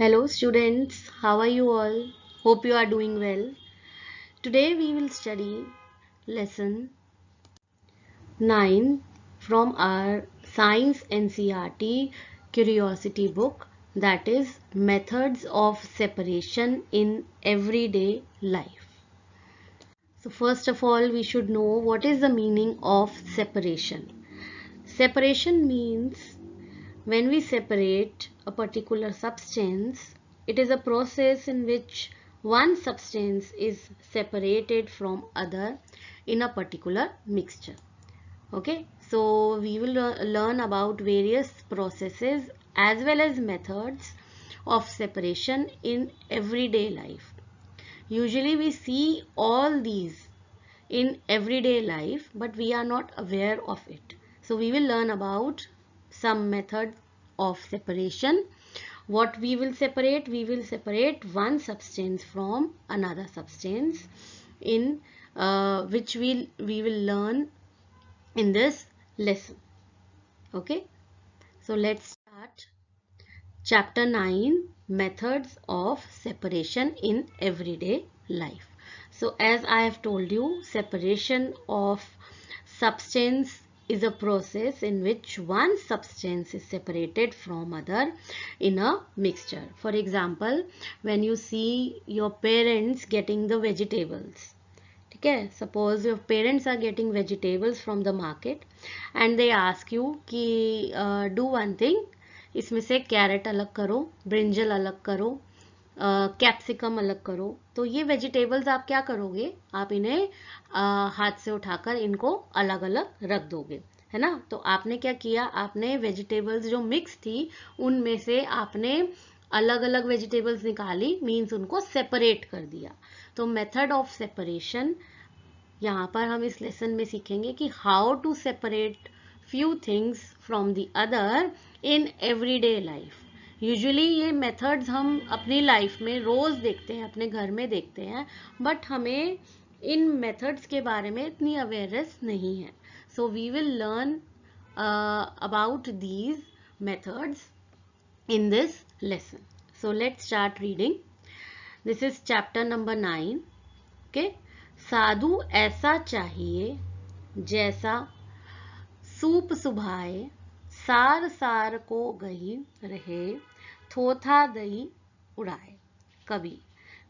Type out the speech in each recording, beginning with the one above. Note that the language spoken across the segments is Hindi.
Hello students, how are you all? Hope you are doing well. Today we will study lesson 9 from our Science NCERT Curiosity book, that is Methods of Separation in Everyday Life. So first of all we should know what is the meaning of separation. Separation means when we separate a particular substance, it is a process in which one substance is separated from other in a particular mixture. Okay, so we will learn about various processes as well as methods of separation in everyday life. Usually we see all these in everyday life, but we are not aware of it. So we will learn about some methods of separation. What we will separate one substance from another substance in which we will learn in this lesson. Okay, so let's start chapter 9, methods of separation in everyday life. So as I have told you, separation of substance is a process in which one substance is separated from other in a mixture. For example, when you see your parents getting the vegetables, okay, suppose your parents are getting vegetables from the market and they ask you कि do one thing, इसमें से कैरेट अलग करो, ब्रिंजल अलग करो, कैप्सिकम अलग करो. तो ये वेजिटेबल्स आप क्या करोगे, आप इन्हें हाथ से उठाकर इनको अलग अलग रख दोगे, है ना. तो आपने क्या किया, आपने वेजिटेबल्स जो मिक्स थी उनमें से आपने अलग अलग वेजिटेबल्स निकाली, मीन्स उनको सेपरेट कर दिया. तो मेथड ऑफ सेपरेशन यहाँ पर हम इस लेसन में सीखेंगे कि how to separate few things from the other in everyday life. Usually ये मेथड्स हम अपनी लाइफ में रोज देखते हैं, अपने घर में देखते हैं, बट हमें इन मेथड्स के बारे में इतनी अवेयरनेस नहीं है. So we will learn about these methods in this lesson. So let's start reading. This is chapter number 9. Okay. साधु ऐसा चाहिए जैसा सूप सुभाए, सार सार को गही रहे, थोथा दही उड़ाए. कवि.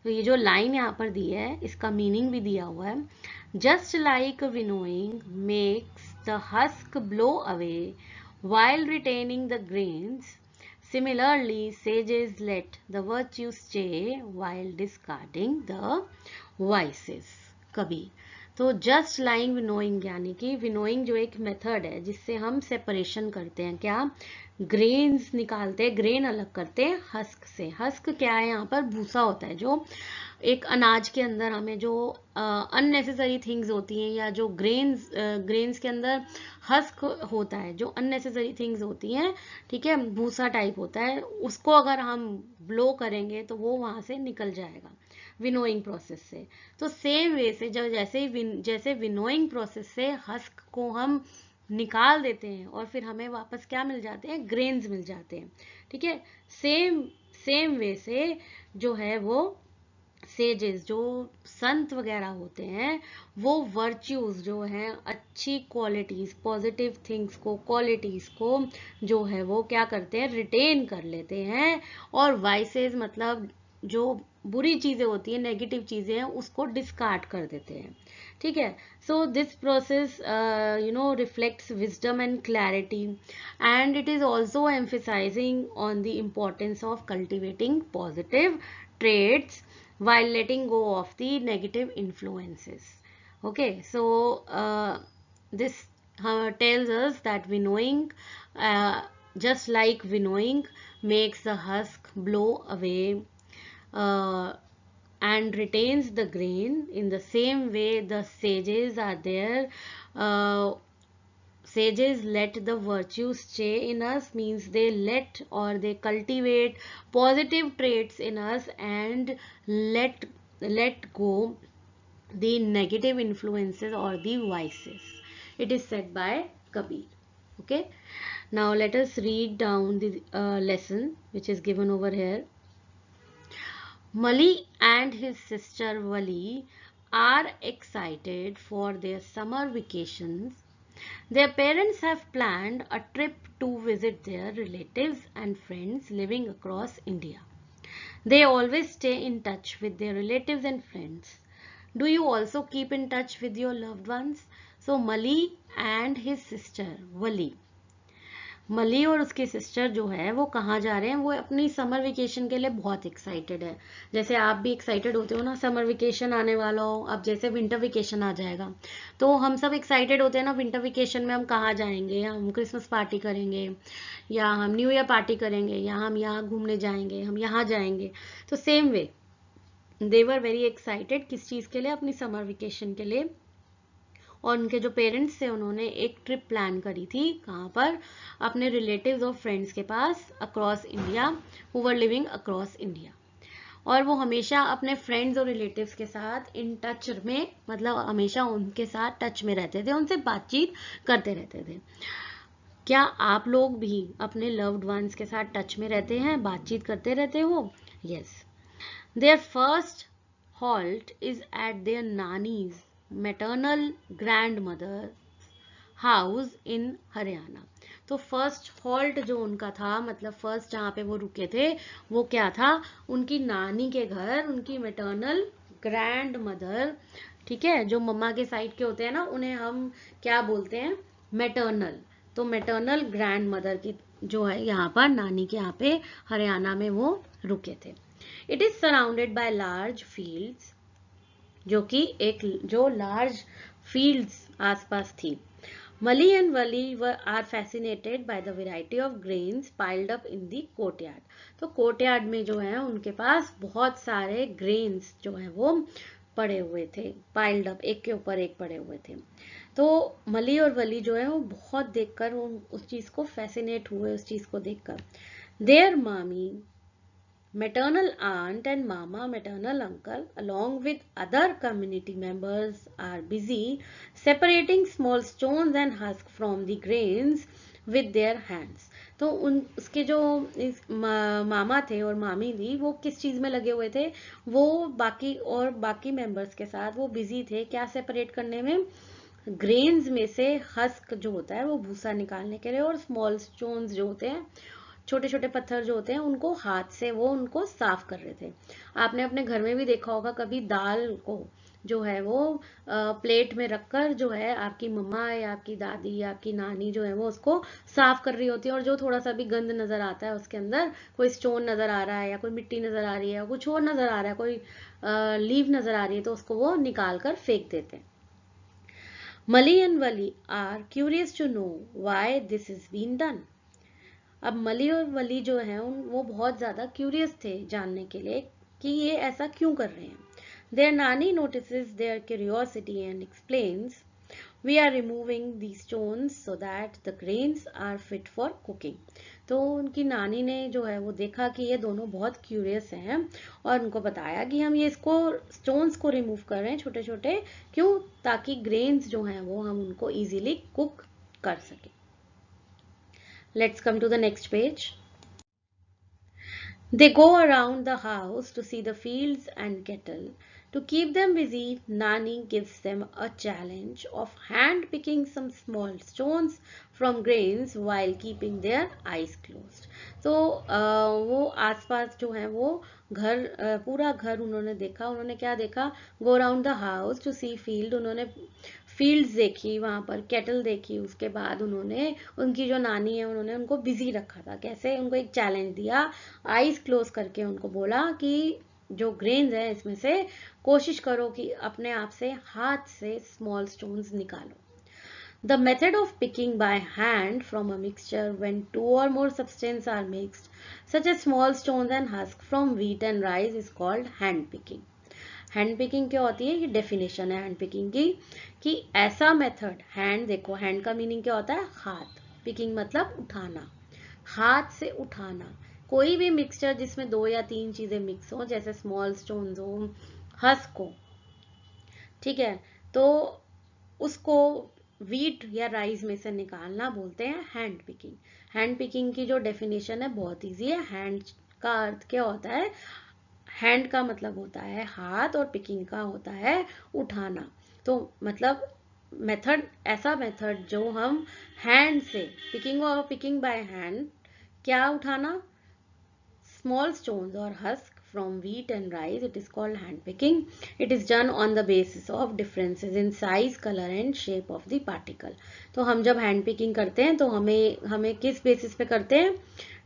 तो ये जो लाइन यहाँ पर दी है इसका मीनिंग भी दिया हुआ है. Just like winnowing makes the husk blow away while retaining the grains, similarly sages let the virtues stay while discarding the vices. कभी. तो जस्ट लाइक विनोइंग यानी कि विनोइंग जो एक मेथड है जिससे हम सेपरेशन करते हैं, क्या, ग्रेन्स निकालते हैं, ग्रेन अलग करते हैं हस्क से. हस्क क्या है, यहाँ पर भूसा होता है जो एक अनाज के अंदर हमें जो अननेसेसरी थिंग्स होती हैं, या जो ग्रेन्स के अंदर हस्क होता है, जो अननेसेसरी थिंग्स होती हैं, ठीक है, भूसा टाइप होता है, उसको अगर हम ब्लो करेंगे तो वो वहां से निकल जाएगा विनोइंग प्रोसेस से. तो सेम वे से जैसे विनोइंग प्रोसेस से हस्क को हम निकाल देते हैं और फिर हमें वापस क्या मिल जाते हैं, ग्रेन्स मिल जाते हैं. ठीक है, सेम वे से जो है वो सेजेस, जो संत वगैरह होते हैं, वो वर्च्यूज जो हैं, अच्छी क्वालिटीज, पॉजिटिव थिंग्स को, क्वालिटीज को जो है वो क्या करते हैं, रिटेन कर लेते हैं, और वाइसेस मतलब जो बुरी चीजें होती हैं, नेगेटिव चीजें हैं, उसको डिस्कार्ड कर देते हैं. ठीक है. So this process reflects wisdom and clarity, and it is also emphasizing on the importance of cultivating positive traits while letting go of the negative influences. Okay, so this tells us that winnowing, just like winnowing makes the husk blow away and retains the grain, in the same way the sages are there. Sages let the virtues stay in us, means they let or they cultivate positive traits in us and let go the negative influences or the vices. It is said by Kabir. Okay, now let us read down the lesson which is given over here. Mali and his sister Wali are excited for their summer vacations. Their parents have planned a trip to visit their relatives and friends living across India. They always stay in touch with their relatives and friends. Do you also keep in touch with your loved ones? So Mali and his sister Wali, मली और उसकी सिस्टर जो है वो कहाँ जा रहे हैं, वो अपनी समर वेकेशन के लिए बहुत एक्साइटेड है। जैसे आप भी एक्साइटेड होते हो ना, समर वेकेशन आने वाला हो, अब जैसे विंटर वेकेशन आ जाएगा तो हम सब एक्साइटेड होते हैं ना, विंटर वेकेशन में हम कहाँ जाएंगे, हम क्रिसमस पार्टी करेंगे या हम न्यू ईयर पार्टी करेंगे या हम यहाँ घूमने जाएंगे, हम यहाँ जाएंगे। तो same way they were very excited, किस चीज़ के लिए, अपनी समर वेकेशन के लिए। और उनके जो पेरेंट्स थे उन्होंने एक ट्रिप प्लान करी थी, कहाँ पर, अपने रिलेटिव्स और फ्रेंड्स के पास across India, who were living across India. और वो हमेशा अपने फ्रेंड्स और रिलेटिव्स के साथ इन टच में, मतलब हमेशा उनके साथ टच में रहते थे, उनसे बातचीत करते रहते थे। क्या आप लोग भी अपने लव्ड वंस के साथ टच में रहते हैं, बातचीत करते रहते हो? Yes. Their first halt is at their Nani's maternal grandmother house in Haryana. तो फर्स्ट हॉल्ट जो उनका था, मतलब फर्स्ट जहाँ पे वो रुके थे, वो क्या था, उनकी नानी के घर, उनकी मैटरनल ग्रैंड मदर, ठीक है, जो मम्मा के साइड के होते हैं ना, उन्हें हम क्या बोलते हैं, मैटरनल। तो मैटरनल ग्रैंड मदर की जो है यहाँ पर, नानी के यहाँ पे हरियाणा में वो रुके थे। It is surrounded by large fields, जो कि एक जो लार्ज फील्ड्स आसपास थी। Malli and Valli are fascinated by the variety of grains piled up in the courtyard. तो कोर्टयार्ड में जो है उनके पास बहुत सारे ग्रेन्स जो है वो पड़े हुए थे, पाइल्ड अप, एक के ऊपर एक पड़े हुए थे। तो मली और वली जो है वो बहुत देखकर वो उस चीज को फैसिनेट हुए, उस चीज को देखकर। देयर मामी, maternal aunt and mama, maternal uncle, along with other community members, are busy separating small stones and husk from the grains with their hands. तो उन उसके जो मामा थे और मामी थी, वो किस चीज में लगे हुए थे, वो बाकी मेंबर्स के साथ वो बिजी थे, क्या सेपरेट करने में, ग्रेन्स में से हस्क जो होता है वो भूसा निकालने के लिए, और स्मॉल स्टोन्स जो होते हैं, छोटे छोटे पत्थर जो होते हैं, उनको हाथ से वो उनको साफ कर रहे थे। आपने अपने घर में भी देखा होगा, कभी दाल को जो है वो प्लेट में रखकर जो है आपकी मम्मा या आपकी दादी या आपकी नानी जो है वो उसको साफ कर रही होती है, और जो थोड़ा सा भी गंद नजर आता है उसके अंदर, कोई स्टोन नजर आ रहा है या कोई मिट्टी नजर आ रही है या कुछ और नजर आ रहा है, कोई लीफ नजर आ रही है, तो उसको वो निकाल कर फेंक देते हैं। Malli and Valli are curious to know why this is been done. अब मली और वली जो है वो बहुत ज्यादा क्यूरियस थे जानने के लिए कि ये ऐसा क्यों कर रहे हैं। Their Nani notices their curiosity and explains, we are removing the stones so that the grains are fit for cooking. तो उनकी नानी ने जो है वो देखा कि ये दोनों बहुत क्यूरियस हैं और उनको बताया कि हम ये इसको स्टोन्स को रिमूव कर रहे हैं छोटे छोटे, क्यों, ताकि ग्रेन्स जो हैं वो हम उनको इजीली कुक कर सकें। Let's come to the next page. They go around the house to see the fields and cattle. To keep them busy, Nani gives them a challenge of hand picking some small stones from grains while keeping their eyes closed. तो वो आसपास जो है वो घर, पूरा घर उन्होंने देखा। उन्होंने क्या देखा, go around the house to see field, उन्होंने फील्ड्स देखी, वहां पर कैटल देखी। उसके बाद उन्होंने, उनकी जो नानी है उन्होंने उनको बिजी रखा था। कैसे, उनको एक चैलेंज दिया, आईज क्लोज करके उनको बोला कि जो ग्रेन्स है इसमें से कोशिश करो कि अपने आप से हाथ से स्मॉल स्टोन्स निकालो। The method of picking by hand from a mixture when two or more substances are mixed, such as small stones and husk from wheat and rice, is called hand picking. Hand picking क्या होती है, ये डेफिनेशन है हैंड पिकिंग की, कि ऐसा मेथड, हैंड देखो, हैंड का मीनिंग क्या होता है, हाथ, पिकिंग मतलब उठाना, हाथ से उठाना। कोई भी मिक्सचर जिसमें 2 या 3 चीजें मिक्स हो, जैसे स्मॉल स्टोन्स हो, हस्क हो, ठीक है, तो उसको व्हीट या राइस में से निकालना बोलते हैं हैंड पिकिंग। हैंड पिकिंग की जो डेफिनेशन है बहुत इजी है। हैंड का अर्थ क्या होता है, हैंड का मतलब होता है हाथ और पिकिंग का होता है उठाना। तो मतलब मेथड, ऐसा मेथड जो हम हैंड से, पिकिंग और पिकिंग बाय हैंड, क्या उठाना, small stones or husk from wheat and rice, it is called hand picking. It is done on the basis of differences in size, color and shape of the particle. तो हम जब hand picking करते हैं तो हमें हमें किस बेसिस पे करते हैं,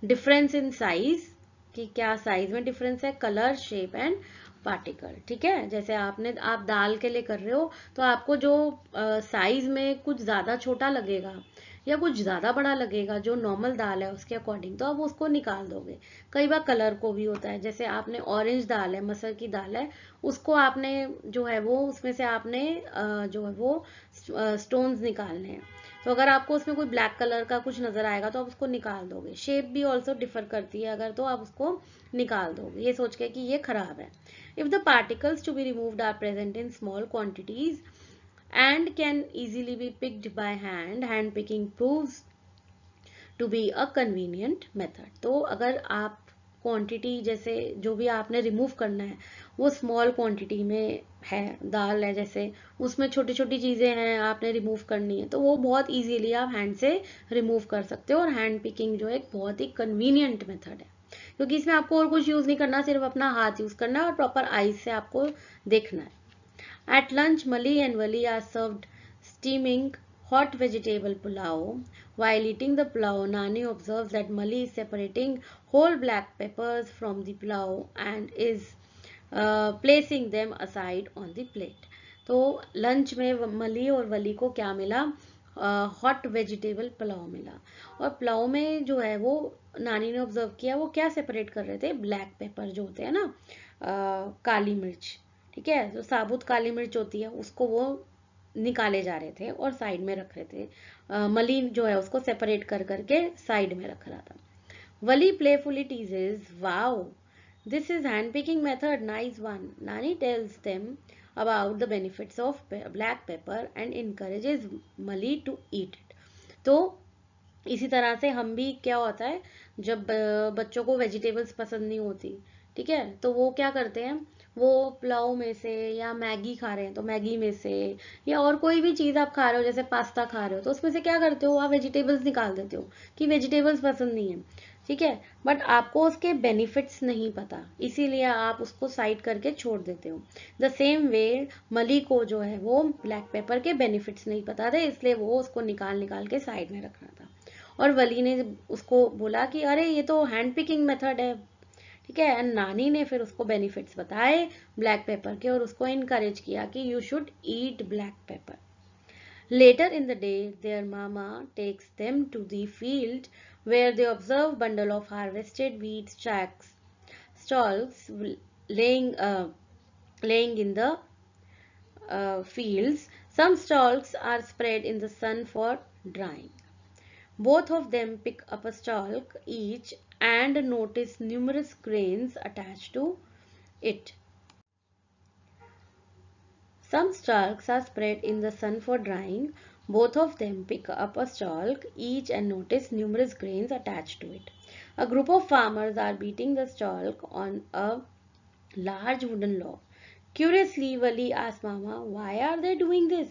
डिफरेंस इन साइज, कि क्या साइज में डिफरेंस है, कलर, शेप एंड पार्टिकल। ठीक है, जैसे आपने, आप दाल के लिए कर रहे हो तो आपको जो साइज में कुछ ज्यादा छोटा लगेगा या कुछ ज्यादा बड़ा लगेगा जो नॉर्मल दाल है उसके अकॉर्डिंग, तो आप उसको निकाल दोगे। कई बार कलर को भी होता है, जैसे आपने ऑरेंज दाल है, मसर की दाल है, उसको आपने जो है वो, उसमें से आपने जो है वो स्टोन्स निकालने हैं, तो अगर आपको उसमें कोई ब्लैक कलर का कुछ नजर आएगा तो आप उसको निकाल दोगे। शेप भी ऑल्सो डिफर करती है अगर, तो आप उसको निकाल दोगे ये सोच के कि ये खराब है। If the particles to be removed are present in small quantities and can easily be picked by hand, hand picking proves to be a convenient method. तो अगर आप क्वांटिटी, जैसे जो भी आपने रिमूव करना है वो स्मॉल क्वांटिटी में है, दाल है जैसे, उसमें छोटी छोटी चीजें हैं आपने रिमूव करनी है, तो वो बहुत इजीली आप हैंड से रिमूव कर सकते हो। और हैंड पिकिंग जो है एक बहुत ही कन्वीनियंट मेथड है, क्योंकि इसमें आपको और कुछ यूज नहीं करना, सिर्फ अपना हाथ यूज करना है और प्रॉपर आईज से आपको देखना है। At lunch, Mali and Wali are served steaming hot vegetable pulao. While eating the pulao, Nani observes that Mali is separating whole black peppers from the pulao and is placing them aside on the plate. तो लंच में मली और वली को क्या मिला, हॉट वेजिटेबल पुलाव मिला। और पुलाव में जो है वो नानी ने ऑब्जर्व किया, वो क्या सेपरेट कर रहे थे, ब्लैक पेपर जो होते हैं ना, काली मिर्च, ठीक है, जो साबुत काली मिर्च होती है उसको वो निकाले जा रहे थे और साइड में रख रहे थे। मली जो है उसको सेपरेट कर करके साइड में रख रहा था। वली playfully teases, wow this is hand picking method, nice one. Nani tells them about the benefits of black pepper and encourages मली टू ईट इट। तो इसी तरह से हम भी, क्या होता है जब बच्चों को वेजिटेबल्स पसंद नहीं होती, ठीक है, तो वो क्या करते हैं, वो पुलाव में से या मैगी खा रहे हैं तो मैगी में से, या और कोई भी चीज आप खा रहे हो जैसे पास्ता खा रहे हो तो उसमें से क्या करते हो, आप वेजिटेबल्स निकाल देते हो कि वेजिटेबल्स पसंद नहीं है, ठीक है, बट आपको उसके बेनिफिट्स नहीं पता, इसीलिए आप उसको साइड करके छोड़ देते हो। द सेम वे मली को जो है वो ब्लैक पेपर के बेनिफिट्स नहीं पता थे, इसलिए वो उसको निकाल निकाल के साइड में रखना था। और वली ने उसको बोला कि अरे ये तो हैंड पिकिंग मेथड है, ठीक है, एंड नानी ने फिर उसको बेनिफिट्स बताए ब्लैक पेपर के और उसको इनकरेज किया कि you should eat black pepper. Later in the day, their mama takes them to the field where they observe bundle of harvested wheat stalks laying in the fields. Some stalks are spread in the sun for drying. Both of them pick up a stalk each and notice numerous grains attached to it. Some stalks are spread in the sun for drying. Both of them pick up a stalk each and notice numerous grains attached to it. A group of farmers are beating the stalk on a large wooden log. Curiously, Wali asked Mama, why are they doing this?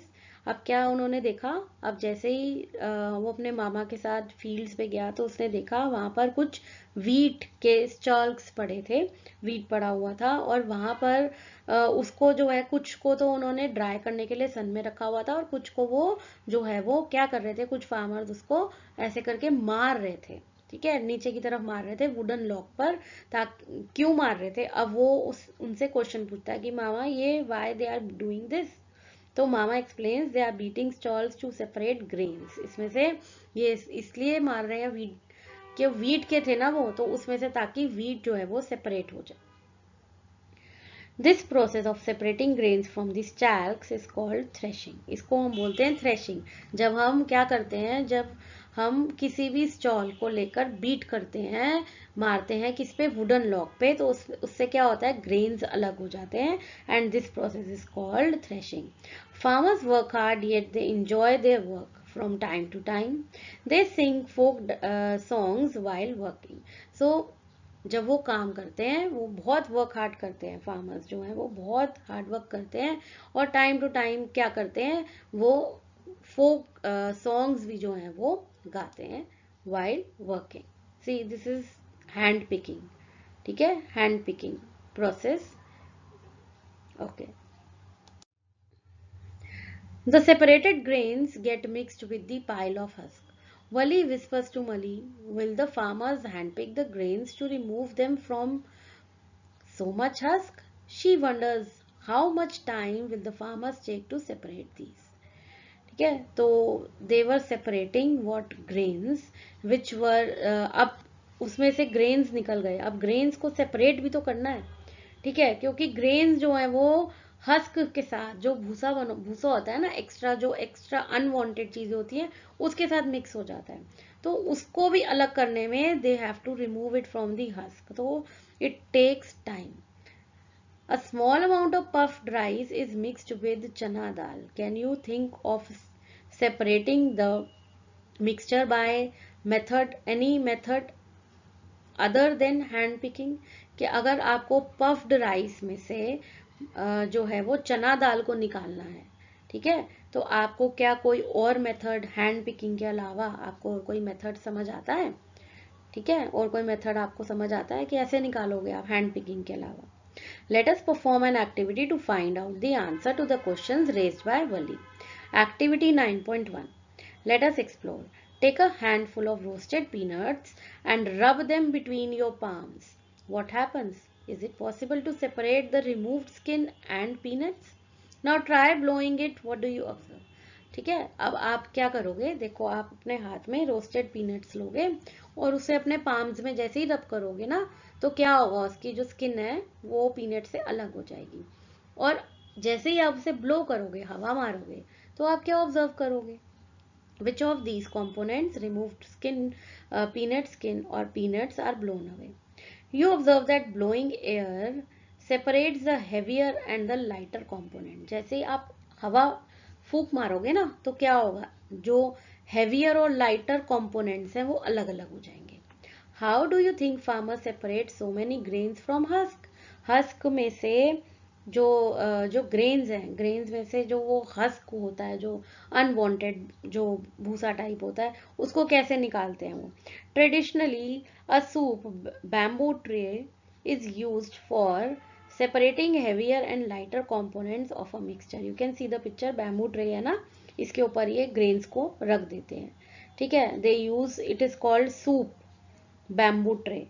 अब क्या उन्होंने देखा, अब जैसे ही वो अपने मामा के साथ फील्ड्स पे गया तो उसने देखा वहां पर कुछ वीट के स्टॉल्क्स पड़े थे, वीट पड़ा हुआ था, और वहां पर उसको जो है, कुछ को तो उन्होंने ड्राई करने के लिए सन में रखा हुआ था और कुछ को वो जो है वो क्या कर रहे थे, कुछ फार्मर्स उसको ऐसे करके मार रहे थे, ठीक है, नीचे की तरफ मार रहे थे वुडन लॉक पर, ताकि क्यों मार रहे थे। अब वो उनसे क्वेश्चन पूछता है कि मामा ये why they are doing this, तो mama explains they are beating stalks to separate grains. इसमें से ये इसलिए मार रहे हैं वीट, कि वीट के थे ना वो, तो उसमें से ताकि वीट जो है वो सेपरेट हो जाए। This process of separating grains from the stalks is called threshing. इसको हम बोलते हैं थ्रेशिंग। जब हम क्या करते हैं, जब हम किसी भी स्टॉल को लेकर बीट करते हैं, मारते हैं किस पे, वुडन लॉक पे, तो उससे क्या होता है, ग्रेन्स अलग हो जाते हैं, and this process is called threshing. Farmers work hard yet they enjoy their work from time to time. They sing folk songs while working. So जब वो काम करते हैं, वो बहुत वर्क हार्ड करते हैं, फार्मर्स जो हैं वो बहुत हार्ड वर्क करते हैं, और टाइम टू टाइम क्या करते हैं, वो फोक सॉन्ग्स भी जो हैं वो गाते हैं while working. See this is hand picking. ठीक है, hand picking process. Okay. The separated grains get mixed with the pile of husk. Wali whispers to Mali, will the farmers handpick the grains to remove them from so much husk? She wonders how much time will the farmers take to separate these. ठीक है, तो they were separating what grains which were अब उसमें से grains निकल गए. अब grains को separate भी तो करना है. ठीक है, क्योंकि ग्रेन्स जो है वो हस्क के साथ जो भूसा होता है ना, एक्स्ट्रा जो एक्स्ट्रा अनवांटेड चीजें होती हैं उसके साथ मिक्स हो जाता है, तो उसको भी अलग करने में they have to remove it from the husk, तो it takes time. A small amount of puffed rice is mixed with chana dal. Can you think of separating the mixture by any method other than hand picking? कि अगर आपको पफ्ड राइस में से जो है वो चना दाल को निकालना है, ठीक है, तो आपको क्या कोई और मेथड हैंड पिकिंग के अलावा आपको और कोई मेथड समझ आता है? ठीक है, और कोई मेथड आपको समझ आता है कि ऐसे निकालोगे आप हैंड पिकिंग के अलावा? Let us perform an activity to find out the answer to the questions raised by Wali. Activity 9.1. Let us explore. Take a handful of roasted peanuts and rub them between your palms. What happens? Is it possible to separate the removed skin and peanuts? Now try blowing it. What do you observe? ठीक है, अब आप क्या करोगे, देखो आप अपने हाथ में रोस्टेड पीनट्स लोगे और उसे अपने पाम्स में जैसे ही रब करोगे ना, तो क्या होगा, उसकी जो स्किन है वो पीनट से अलग हो जाएगी. और जैसे ही आप उसे ब्लो करोगे, हवा मारोगे, तो आप क्या ऑब्जर्व करोगे? Which of these components removed skin, peanut skin or peanuts are blown away? You observe that blowing air separates the heavier and the lighter component. जैसे ही आप हवा फूक मारोगे ना, तो क्या होगा, जो heavier और lighter components हैं वो अलग अलग हो जाएंगे. How do you think farmers separate so many grains from husk? Husk में से जो ग्रेन्स हैं, ग्रेन्स में से जो वो हस्क होता है, जो अनवांटेड जो भूसा टाइप होता है, उसको कैसे निकालते हैं वो? Traditionally a soup bamboo tray is used for separating heavier and lighter components of a mixture. You can see the picture, bamboo tray है ना, इसके ऊपर ये ग्रेन्स को रख देते हैं. ठीक है, they use, it is called soop bamboo tray.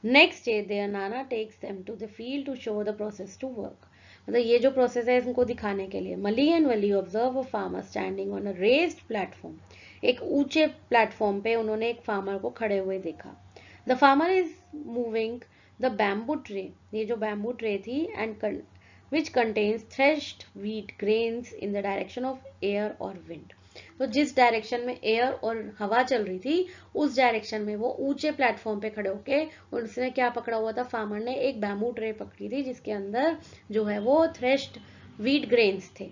Next day their nana takes them to the field to show the process to work. मतलब ये जो प्रोसेस है इनको दिखाने के लिए. मली and Wali observe a farmer standing on a raised platform. एक ऊंचे प्लेटफॉर्म पे उन्होंने एक फार्मर को खड़े हुए देखा. The farmer is moving the bamboo tray, ये जो बैम्बू ट्रे थी, and which contains threshed wheat grains in the direction of air और विंड. तो जिस डायरेक्शन में एयर और हवा चल रही थी, उस डायरेक्शन में वो ऊंचे प्लेटफॉर्म पे खड़े होके उसने क्या पकड़ा हुआ था, फार्मर ने एक बैम्बू ट्रे पकड़ी थी जिसके अंदर जो है वो थ्रेश्ड व्हीट ग्रेन्स थे.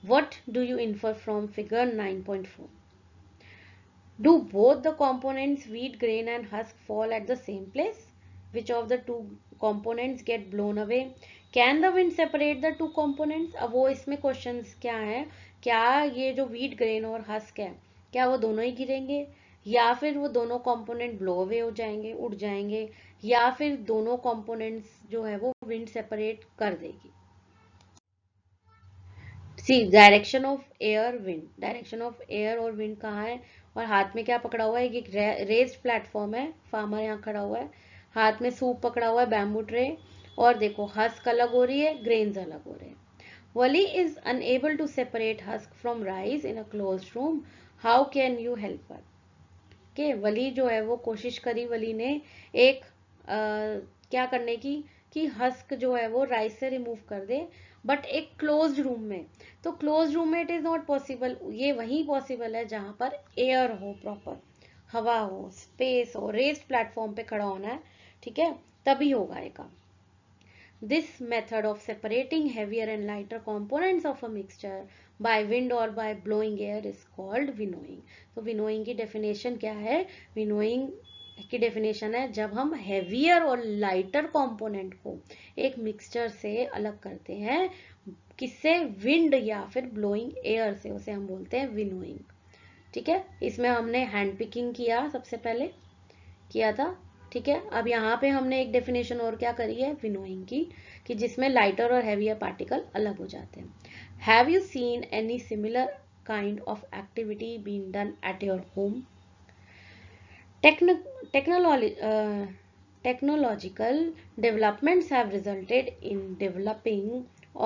What do you infer from figure 9.4? Do both the components wheat grain and husk fall at the same place? Which of the two components get blown away? Can the wind separate the two components? अब वो इसमें क्वेश्चंस क्या है, क्या ये जो व्हीट ग्रेन और हस्क है, क्या वो दोनों ही गिरेंगे, या फिर वो दोनों कंपोनेंट ब्लो अवे हो जाएंगे, उड़ जाएंगे, या फिर दोनों कंपोनेंट्स जो है वो विंड सेपरेट कर देगी? See direction of air wind, direction of air और विंड कहाँ है, और हाथ में क्या पकड़ा हुआ है, एक रेस्ड प्लेटफॉर्म है, फार्मर यहाँ खड़ा हुआ है, हाथ में सूप पकड़ा हुआ है बैम्बू ट्रे, और देखो हस्क अलग हो रही है, ग्रेन्स अलग हो रहे हैं. वली is unable to separate husk from rice in a closed room. How can you help her? के वली जो है वो कोशिश करी, वली ने एक क्या करने की, कि हस्क जो है वो राइस से रिमूव कर दे, बट एक क्लोज्ड रूम में. तो क्लोज्ड रूम में इट इज नॉट पॉसिबल. ये वहीं पॉसिबल है जहां पर एयर हो, प्रॉपर हवा हो, स्पेस हो, रेस्ड प्लेटफॉर्म पे खड़ा होना है, ठीक है, तभी होगा ये काम. This method of separating heavier and lighter components of a mixture by wind or by blowing air is called winnowing. तो winnowing की definition क्या है? Winnowing की डेफिनेशन है जब हम हैवियर और लाइटर कंपोनेंट को एक मिक्सचर से अलग करते हैं, किससे, विंड या फिर ब्लोइंग एयर से, उसे हम बोलते हैं विनोइंग। ठीक है, इसमें हमने हैंड पिकिंग किया, सबसे पहले किया था। ठीक है, अब यहाँ पे हमने एक डेफिनेशन और क्या करी है, विनोइंग की, कि जिसमें लाइटर और हैवियर पार्टिकल अलग हो जाते हैं। Have you seen any similar kind of activity being done at your home? Technological developments have resulted in developing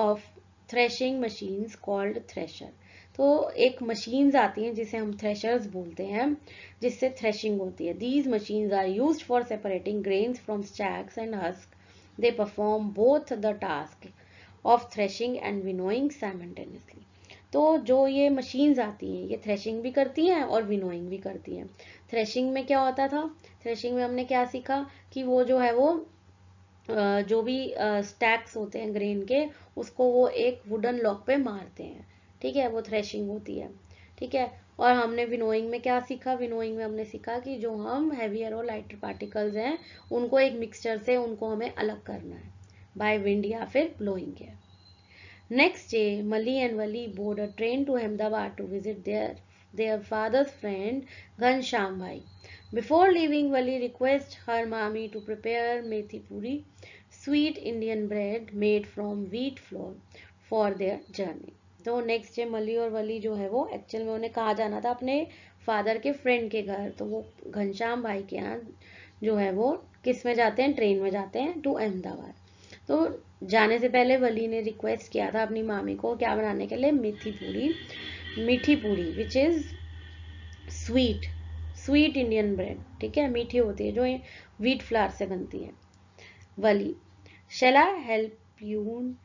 of threshing machines called thresher. तो एक मशीन्स आती हैं जिसे हम थ्रेशर्स बोलते हैं, जिससे थ्रेशिंग होती है. These machines are used for separating grains from stacks and husks. They perform both the task of threshing and winnowing simultaneously. तो जो ये मशीन्स आती हैं ये थ्रेशिंग भी करती हैं और विनोइंग भी करती हैं. थ्रेशिंग में क्या होता था, थ्रेशिंग में हमने क्या सीखा कि वो जो है वो जो भी स्टैक्स होते हैं ग्रेन के, उसको वो एक वुडन लॉक पे मारते हैं. ठीक है, वो थ्रेशिंग होती है. ठीक है, और हमने विनोइंग में क्या सीखा, विनोइंग में हमने सीखा कि जो हम हैवियर और लाइटर पार्टिकल्स हैं उनको एक मिक्सचर से उनको हमें अलग करना है बाय विंड या फिर blowing air. Next day, Mali and Wali board a train to Ahmedabad to visit their father's friend Ghanshyam Bhai. Before leaving, Wali requests her mami to prepare methi puri, sweet Indian bread made from wheat flour, for their journey. तो नेक्स्ट डे मली और वली जो है वो एक्चुअल में उन्हें कहाँ जाना था, अपने फादर के फ्रेंड के घर. तो वो घनश्याम भाई के यहाँ जो है वो किस में जाते हैं, ट्रेन में जाते हैं टू अहमदाबाद. तो जाने से पहले वली ने रिक्वेस्ट किया था अपनी मामी को क्या बनाने के लिए, मीठी पूरी which is sweet Indian bread. ठीक है, मीठी होती है जो व्हीट फ्लावर से बनती है. वली, shall I help you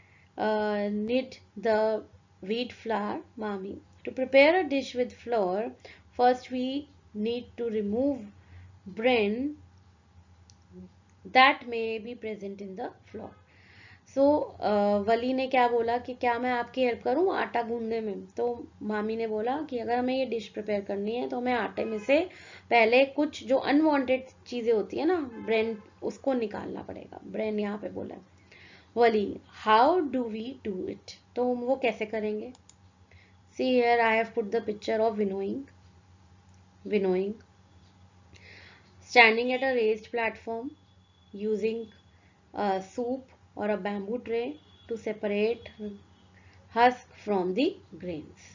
knit the wheat flour, mommy? To prepare a dish with flour, first we need to remove bran that may be present in the flour. सो वली ने क्या बोला कि क्या मैं आपकी हेल्प करूं आटा गूंदने में. तो मामी ने बोला कि अगर हमें ये डिश प्रिपेयर करनी है तो हमें आटे में से पहले कुछ जो अनवांटेड चीजें होती है ना, ब्रेन, उसको निकालना पड़ेगा. ब्रेन यहाँ पे बोला है. वली, how do we do it? तो वो कैसे करेंगे? See here I have put the picture of winnowing standing at a raised platform using soup or a bamboo tray to separate husk from the grains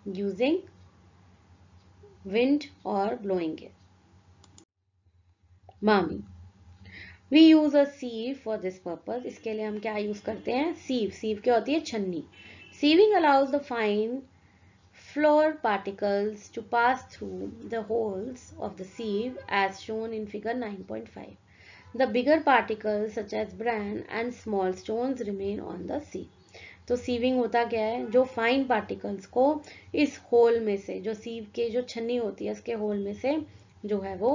using wind or blowing air. Mami, we use a sieve for this purpose. इसके लिए हम क्या यूज करते हैं, सीव क्या होती है, छन्नी. Sieving allows the fine flour particles to pass through the holes of the sieve as shown in figure 9.5. The bigger particles such as bran and small stones remain on the sieve. तो सीविंग होता क्या है, जो फाइन पार्टिकल्स को इस होल में से, जो सीव के जो छन्नी होती है इसके होल में से जो है वो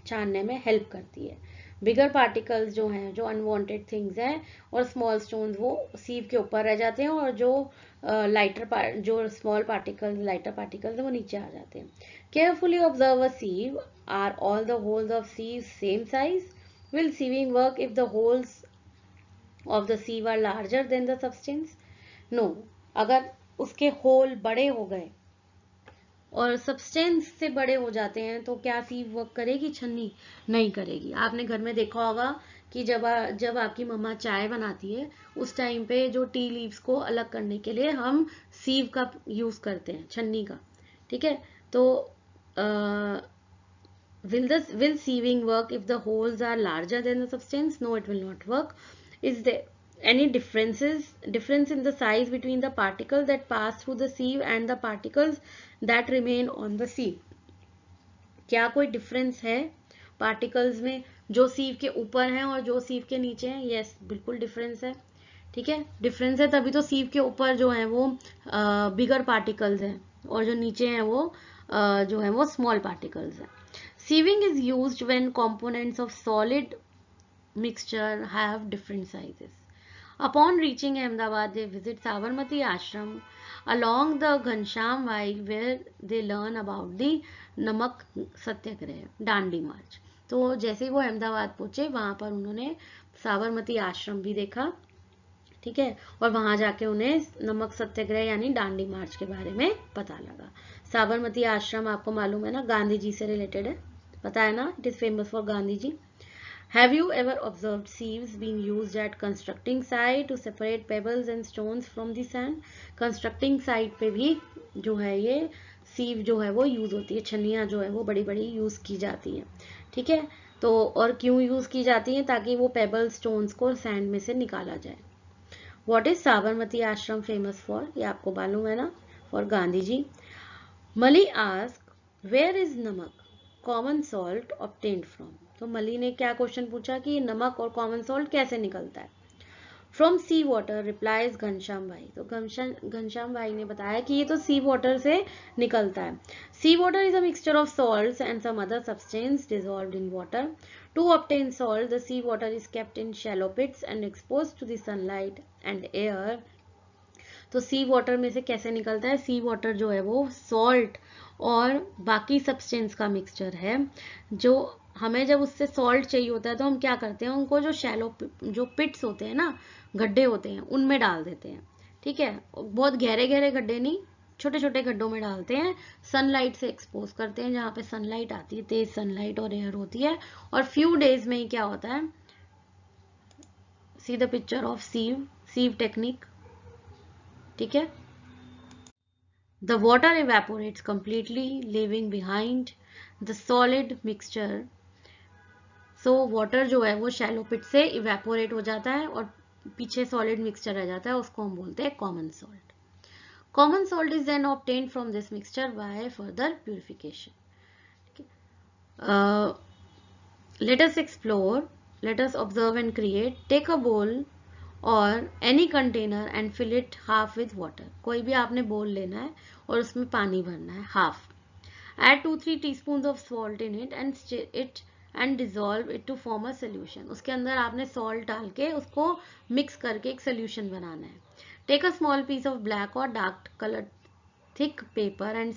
छानने में हेल्प करती है. बिगर पार्टिकल्स जो हैं, जो अनवांटेड थिंग्स हैं, और स्मॉल स्टोन्स वो सीव के ऊपर रह जाते हैं, और जो जो स्मॉल पार्टिकल्स, लाइटर पार्टिकल्स, वो नीचे आ जाते हैं. Carefully observe a sieve. Are all the holes of sieve same size? Will sieving work if the holes of the sieve are larger than the substance? No. अगर उसके होल बड़े हो गए और सब्सटेंस से बड़े हो जाते हैं तो क्या सीव वर्क करेगी, छन्नी? नहीं करेगी. आपने घर में देखा होगा कि जब आपकी मम्मा चाय बनाती है उस टाइम पे जो टी लीव्स को अलग करने के लिए हम सीव का यूज करते हैं, छन्नी का. ठीक है, तो Will sieving work if the holes are larger than the substance? No, it will not work. Is there any difference in the size between the particles that pass through the sieve and the particles that remain on the sieve? क्या कोई डिफरेंस है पार्टिकल्स में जो सीव के ऊपर हैं और जो सीव के नीचे हैं? यस, बिल्कुल डिफरेंस है. ठीक है, डिफरेंस है, तभी तो सीव के ऊपर जो है वो बिगर पार्टिकल्स हैं और जो नीचे हैं वो जो है वो स्मॉल पार्टिकल्स हैं. Sieving is used when components of solid mixture have different sizes. Upon reaching Ahmedabad, they visit Sabarmati Ashram along the Ghanshyam Way where they learn about the Namak Satyagraha, Dandi March. तो जैसे ही वो अहमदाबाद पहुंचे वहां पर उन्होंने साबरमती आश्रम भी देखा, ठीक है, और वहां जाके उन्हें नमक सत्याग्रह यानी दांडी मार्च के बारे में पता लगा। साबरमती आश्रम आपको मालूम है ना, गांधी जी से रिलेटेड है, पता है ना, it is famous for Gandhi ji. Have you ever observed sieves being used at constructing site to separate pebbles and stones from the sand? Constructing site पे भी जो है ये sieve जो है वो यूज होती है, छन्नियाँ जो है वो बड़ी बड़ी यूज की जाती है, ठीक है। तो और क्यों यूज की जाती है? ताकि वो पेबल स्टोन्स को सैंड में से निकाला जाए। What is साबरमती आश्रम फेमस फॉर? ये आपको मालूम है ना, फॉर गांधी जी। मली आस्क वेयर इज नमक कॉमन सॉल्ट ऑब्टेन्ड फ्रॉम? तो मली ने क्या क्वेश्चन पूछा कि नमक और कॉमन सॉल्ट कैसे निकलता है? From sea water replies Ghanshyam bhai. तो घनश्याम भाई ने बताया कि ये तो सी वाटर से निकलता है। Sea water is a mixture of salts and some other substance dissolved in water. To obtain salt the sea water is kept in shallow pits and exposed to the sunlight and air. तो सी वाटर में से कैसे निकलता है? सी वाटर जो है वो सॉल्ट और बाकी सब्सटेंस का मिक्सचर है। जो हमें जब उससे सॉल्ट चाहिए होता है तो हम क्या करते हैं, उनको जो शैलो जो पिट्स होते हैं ना, गड्ढे होते हैं, उनमें डाल देते हैं, ठीक है। बहुत गहरे गहरे गड्ढे नहीं, छोटे छोटे गड्ढों में डालते हैं, सनलाइट से एक्सपोज करते हैं, जहाँ पे सनलाइट आती है, तेज सनलाइट और एयर होती है, और फ्यू डेज में ही क्या होता है, see the picture of sieve technique, ठीक है। The water evaporates completely, leaving behind the solid mixture. So water जो है वो shallow pit से evaporate हो जाता है और पीछे solid mixture रह जाता है, उसको हम बोलते हैं common salt. Common salt is then obtained from this mixture by further purification. Let us explore, let us observe and create. Take a bowl और any container and fill it half with water. कोई भी आपने बोल लेना है और उसमें पानी भरना है half. Add 2-3 teaspoon of salt in it and dissolve it to form a solution. उसके अंदर आपने सॉल्ट डाल के उसको मिक्स करके एक सोल्यूशन बनाना है। Take a small piece of black और dark colour thick paper and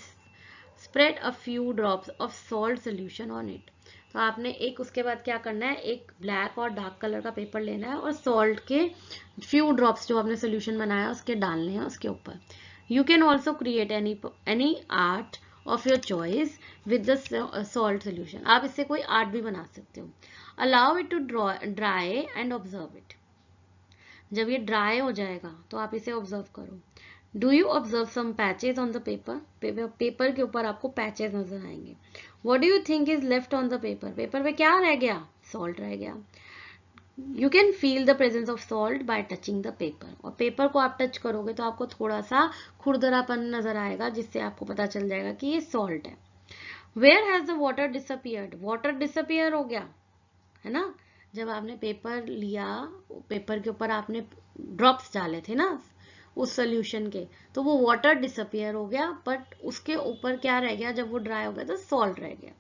spread a few drops of salt solution on it. तो आपने एक उसके बाद क्या करना है, एक ब्लैक और डार्क कलर का पेपर लेना है और सॉल्ट के फ्यू ड्रॉप्स जो आपने सोल्यूशन बनाया उसके डालने हैं उसके ऊपर। You can also create any art of your choice with the salt solution. आप इससे कोई आर्ट भी बना सकते हो। Allow it to dry and observe it. जब ये ड्राई हो जाएगा तो आप इसे ऑब्जर्व करो। Do you observe some patches on the paper? Paper के ऊपर आपको पैचेज नजर आएंगे। What do you think is left on the paper? Paper पे क्या रह गया? सॉल्ट रह गया। You can feel the presence of salt by touching the paper. और पेपर को आप टच करोगे तो आपको थोड़ा सा खुरदरापन नजर आएगा, जिससे आपको पता चल जाएगा कि ये सॉल्ट है। Where has the water disappeared? Water disappear हो गया, है ना। जब आपने पेपर लिया, पेपर के ऊपर आपने ड्रॉप्स डाले थे ना उस सोल्यूशन के, तो वो वाटर डिसअपियर हो गया, बट उसके ऊपर क्या रह गया, जब वो ड्राई हो गया तो सॉल्ट रह गया,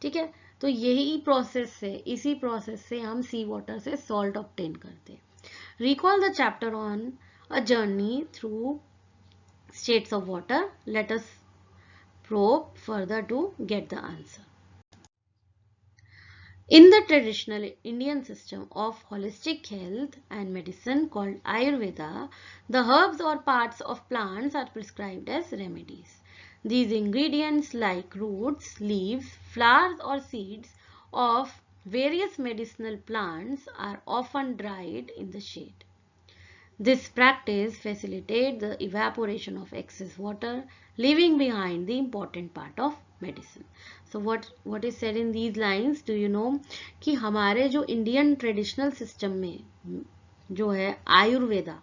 ठीक है। तो यही प्रोसेस से, इसी प्रोसेस से हम सी वाटर से सॉल्ट ऑब्टेन करते हैं। Recall the chapter on a journey through states of water. Let us probe further to get the answer. In the traditional Indian system of holistic health and medicine called Ayurveda, the herbs or parts of plants are prescribed as remedies. These ingredients like roots, leaves, flowers or seeds of various medicinal plants are often dried in the shade. This practice facilitates the evaporation of excess water, leaving behind the important part of medicine. So what is said in these lines? Do you know कि हमारे जो इंडियन ट्रेडिशनल सिस्टम में जो है आयुर्वेदा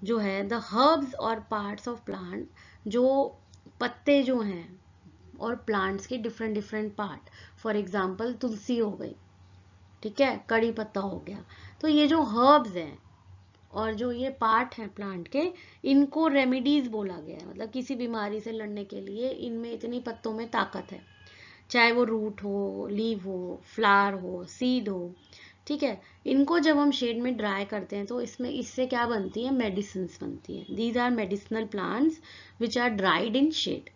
जो है, द हर्ब्स और पार्ट्स ऑफ प्लांट, जो पत्ते जो हैं और प्लांट्स के different different part, for example तुलसी हो गई, ठीक है, कड़ी पत्ता हो गया, तो ये जो हर्ब्स हैं और जो ये पार्ट हैं प्लांट के, इनको रेमेडीज बोला गया है। मतलब किसी बीमारी से लड़ने के लिए इनमें इतनी पत्तों में ताकत है, चाहे वो रूट हो, लीव हो, फ्लावर हो, सीड हो, ठीक है। इनको जब हम शेड में ड्राई करते हैं तो इससे क्या बनती है, मेडिसिन बनती है। These are medicinal plants which are dried in shade.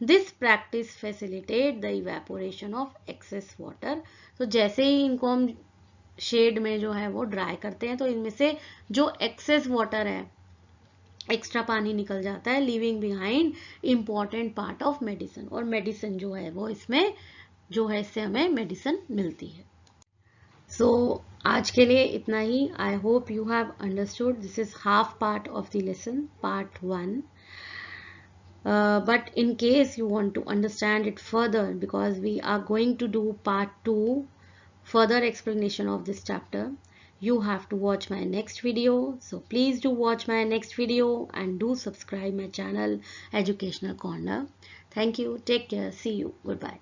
This practice facilitate the evaporation of excess water. तो जैसे ही इनको हम शेड में जो है वो ड्राई करते हैं तो इनमें से जो एक्सेस वाटर है, एक्स्ट्रा पानी निकल जाता है, leaving behind important part of medicine. और मेडिसिन जो है वो इसमें जो है, इससे हमें मेडिसिन मिलती है। सो आज के लिए इतना ही। I hope you have understood. This is half part of the lesson, part 1. But in case you want to understand it further, because we are going to do part 2, further explanation of this chapter, you have to watch my next video. So please do watch my next video and do subscribe my channel Educational Corner. Thank you. Take care. See you. Goodbye.